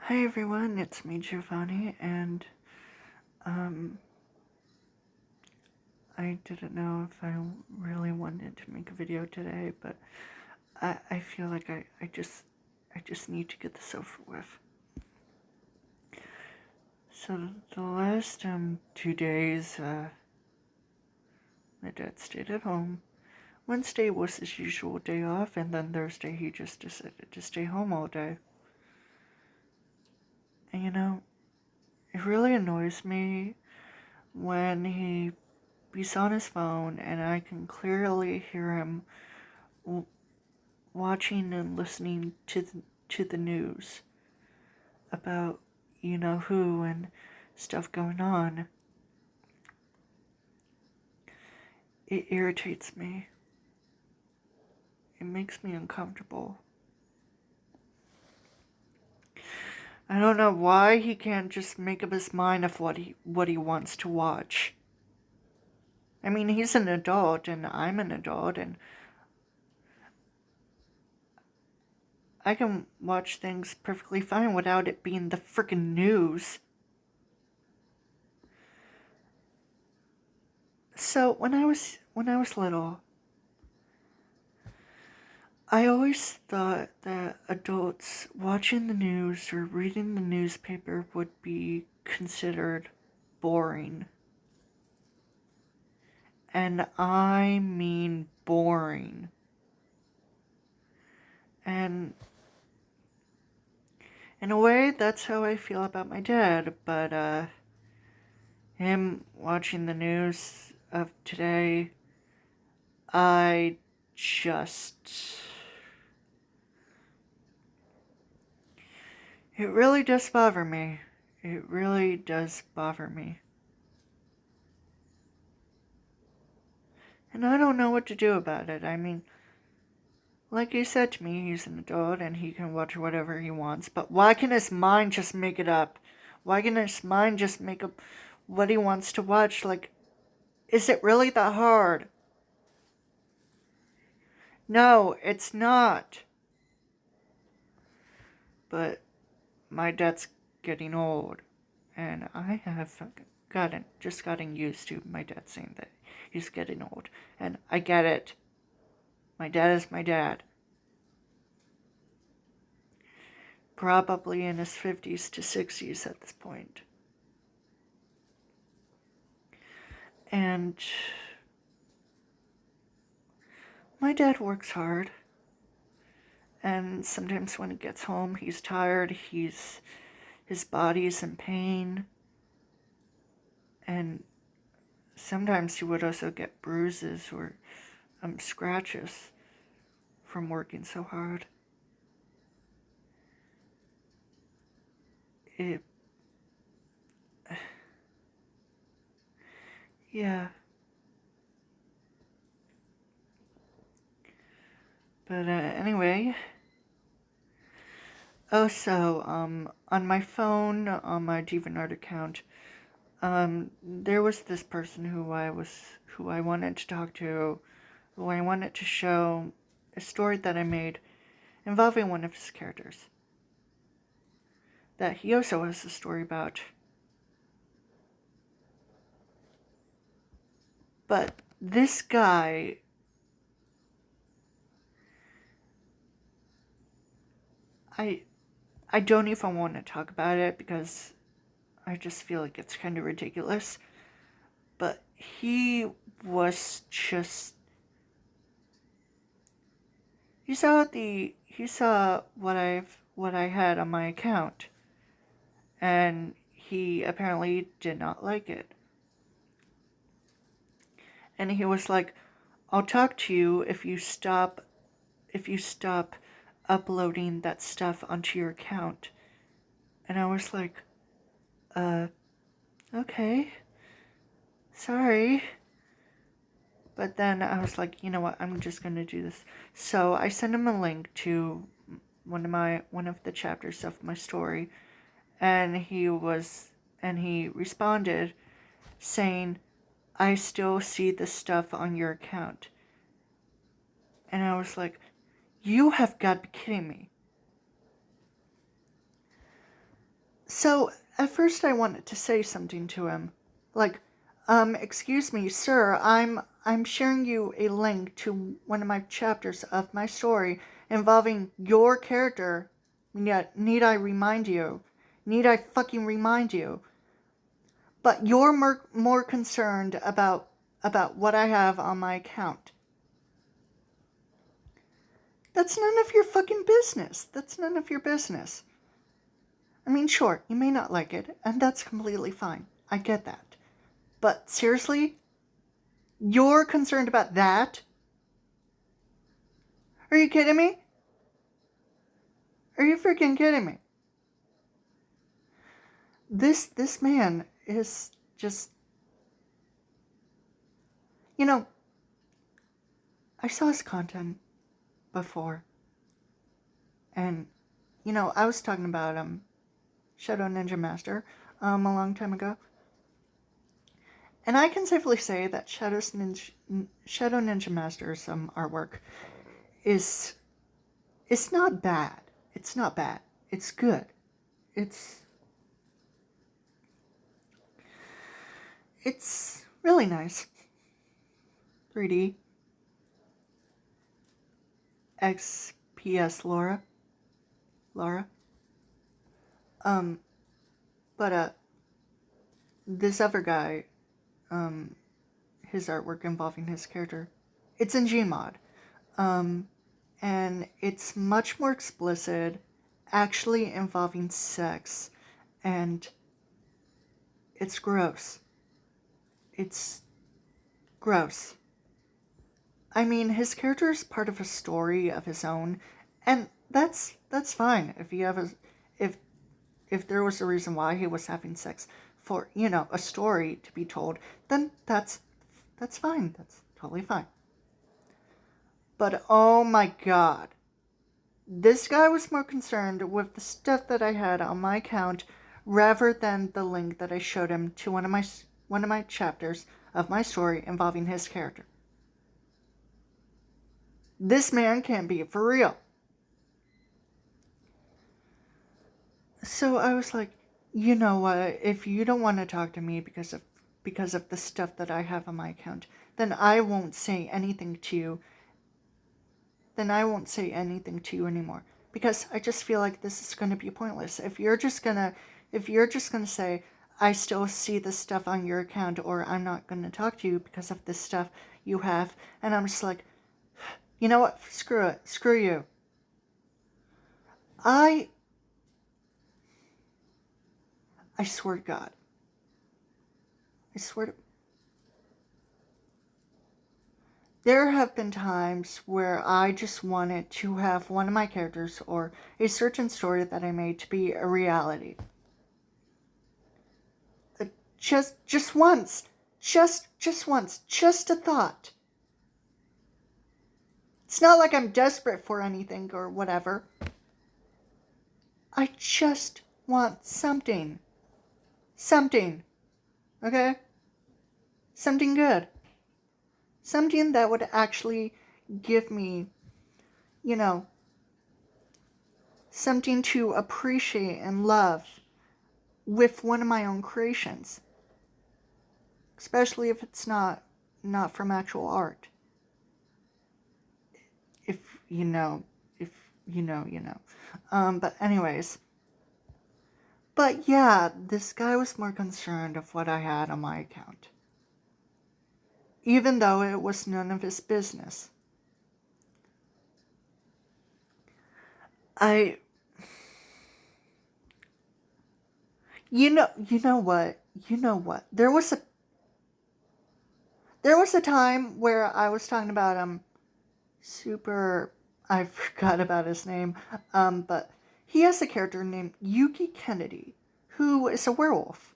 Hi everyone, it's me Giovanni, and I didn't know if I really wanted to make a video today, but I feel like I just need to get this over with. So the last 2 days, my dad stayed at home. Wednesday was his usual day off, and then Thursday he just decided to stay home all day. And it really annoys me when he's on his phone and I can clearly hear him watching and listening to the news about who and stuff going on. It irritates me. It makes me uncomfortable. I don't know why he can't just make up his mind of what he wants to watch. I mean, he's an adult and I'm an adult, and I can watch things perfectly fine without it being the frickin' news. So when I was little, I always thought that adults watching the news or reading the newspaper would be considered boring. And I mean boring. And in a way, that's how I feel about my dad, but him watching the news of today, I just... It really does bother me. It really does bother me. And I don't know what to do about it. I mean, like he said to me, he's an adult and he can watch whatever he wants. But why can his mind just make it up? Why can his mind just make up what he wants to watch? Like, is it really that hard? No, it's not. But my dad's getting old. And I have gotten used to my dad saying that he's getting old. And I get it. My dad is my dad. Probably in his 50s to 60s at this point. And my dad works hard. And sometimes when he gets home, he's tired, his body's in pain. And sometimes he would also get bruises or scratches from working so hard. Yeah. But anyway. Also, on my phone, on my DeviantArt account, there was this person who I wanted to talk to, who I wanted to show a story that I made involving one of his characters that he also has a story about. But this guy, I don't even want to talk about it because I just feel like it's kind of ridiculous. But he was just... He saw what I had on my account, and he apparently did not like it. And he was like, "I'll talk to you if you stop uploading that stuff onto your account." And I was like, okay, sorry. But then I was like, you know what, I'm just gonna do this. So I sent him a link to one of the chapters of my story, and he responded saying, "I still see the stuff on your account." And I was like, you have got to be kidding me. So at first I wanted to say something to him, like, excuse me, sir, I'm sharing you a link to one of my chapters of my story involving your character. Yet, need I remind you? Need I fucking remind you? But you're more concerned about what I have on my account. That's none of your fucking business. That's none of your business. I mean, sure, you may not like it, and that's completely fine. I get that. But seriously? You're concerned about that? Are you kidding me? Are you freaking kidding me? This man is just... You know, I saw his content before. And, I was talking about Shadow Ninja Master a long time ago. And I can safely say that Shadow Ninja Master's artwork is not bad. It's not bad. It's good. It's really nice. 3D. XPS Laura. But this other guy, his artwork involving his character, it's in Gmod. And it's much more explicit, actually involving sex, and it's gross. It's gross. I mean, his character is part of a story of his own, and that's fine. If you have if there was a reason why he was having sex for, a story to be told, then that's fine. That's totally fine. But oh my god. This guy was more concerned with the stuff that I had on my account rather than the link that I showed him to one of my chapters of my story involving his character. This man can't be for real. So I was like, you know what? If you don't want to talk to me because of the stuff that I have on my account, then I won't say anything to you. Then I won't say anything to you anymore, because I just feel like this is going to be pointless. If you're just gonna say, I still see this stuff on your account, or I'm not going to talk to you because of this stuff you have, and I'm just like, you know what? Screw it. Screw you. I swear to God. I swear to... There have been times where I just wanted to have one of my characters or a certain story that I made to be a reality. Just once. Just once. Just a thought. It's not like I'm desperate for anything or whatever. I just want something. Something. Okay? Something good. Something that would actually give me, something to appreciate and love with one of my own creations. Especially if it's not from actual art. If you know. But anyways. But yeah, this guy was more concerned of what I had on my account. Even though it was none of his business. You know what? There was a time where I was talking about I forgot about his name, but he has a character named Yuki Kennedy, who is a werewolf,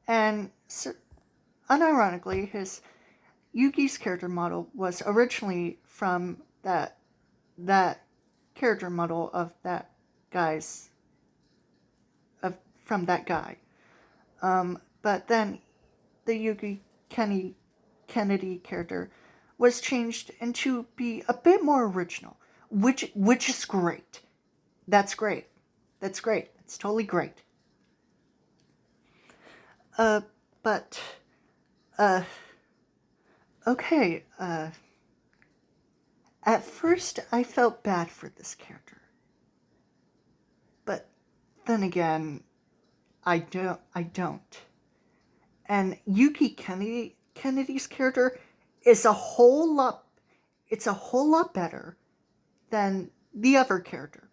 and unironically, Yuki's character model was originally from that character model of that guy's from that guy. But then the Yuki Kennedy character was changed into be a bit more original, which is great. That's great. That's totally great. But, uh, okay, at first I felt bad for this character. But then again, I don't. And Yuki Kennedy's character is a whole lot better than the other character.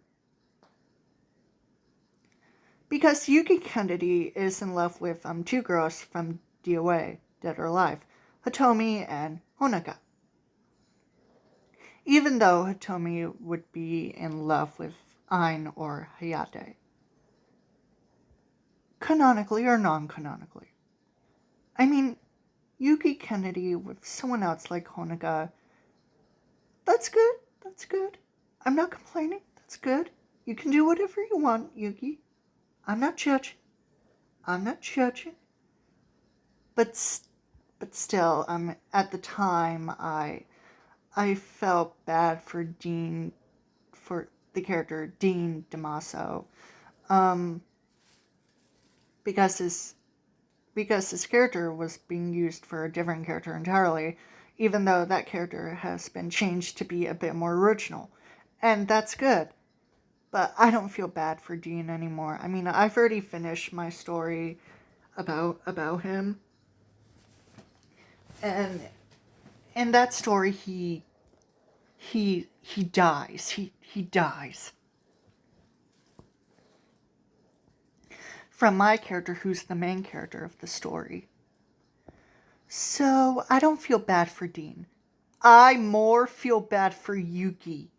Because Yuki Kennedy is in love with two girls from DOA, Dead or Alive, Hitomi and Honoka. Even though Hitomi would be in love with Ain or Hayate. Canonically or non-canonically. I mean, Yuki Kennedy with someone else like Honoka, that's good. I'm not complaining. That's good. You can do whatever you want, Yuki. I'm not judging. But still, at the time, I felt bad for Dean, for the character Dean DeMaso, because his character was being used for a different character entirely, even though that character has been changed to be a bit more original. And that's good. But I don't feel bad for Dean anymore. I mean, I've already finished my story about him. And in that story he dies. He dies. From my character, who's the main character of the story. So, I don't feel bad for Dean. I more feel bad for Yuki.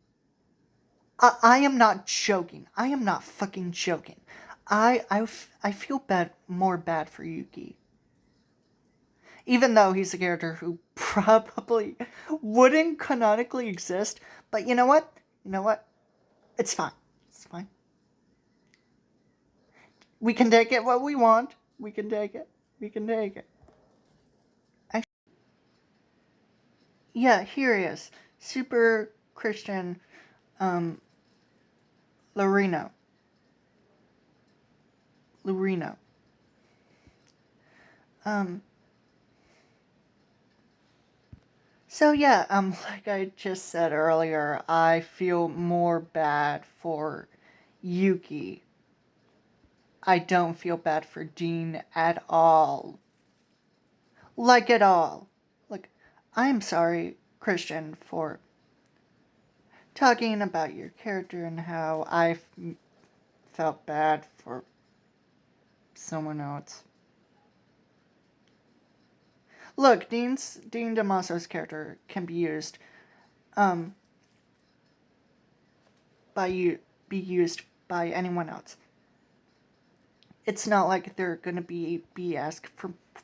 I am not joking. I am not fucking joking. I feel more bad for Yuki. Even though he's a character who probably wouldn't canonically exist. But you know what? It's fine. We can take it what we want. We can take it. Actually, yeah, here he is. Super Christian Lorino. So yeah, like I just said earlier, I feel more bad for Yuki. I don't feel bad for Dean at all. Like at all. Like, I'm sorry, Christian, for talking about your character and how I felt bad for someone else. Look, Dean DeMasso's character can be used, be used by anyone else. It's not like they're gonna be asked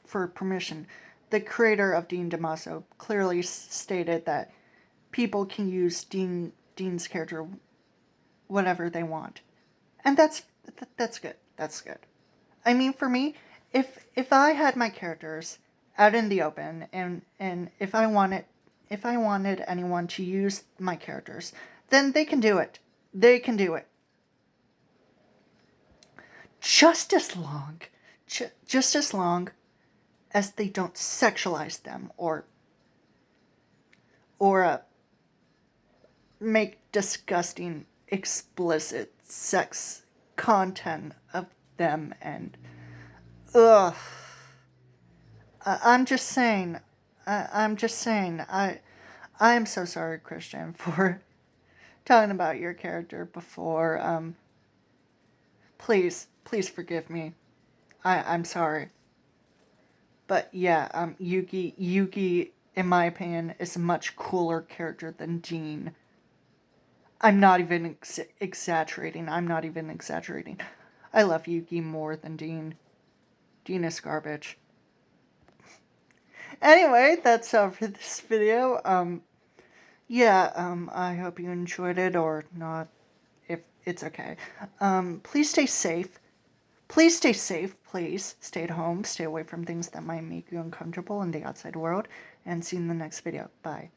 for permission. The creator of Dean DeMasso clearly stated that people can use Dean's character whatever they want, and that's good. I mean, for me, if I had my characters out in the open, and if I wanted anyone to use my characters, then they can do it. Just as long as they don't sexualize them or make disgusting, explicit sex content of them. And ugh, I'm just saying. I'm so sorry, Christian, for talking about your character before. Please forgive me. I'm sorry. But yeah, Yuki, in my opinion, is a much cooler character than Dean. I'm not even exaggerating. I love Yuki more than Dean. Dean is garbage. Anyway, that's all for this video. I hope you enjoyed it, or not, if it's okay. Please stay safe. Please stay at home, stay away from things that might make you uncomfortable in the outside world, and see you in the next video. Bye.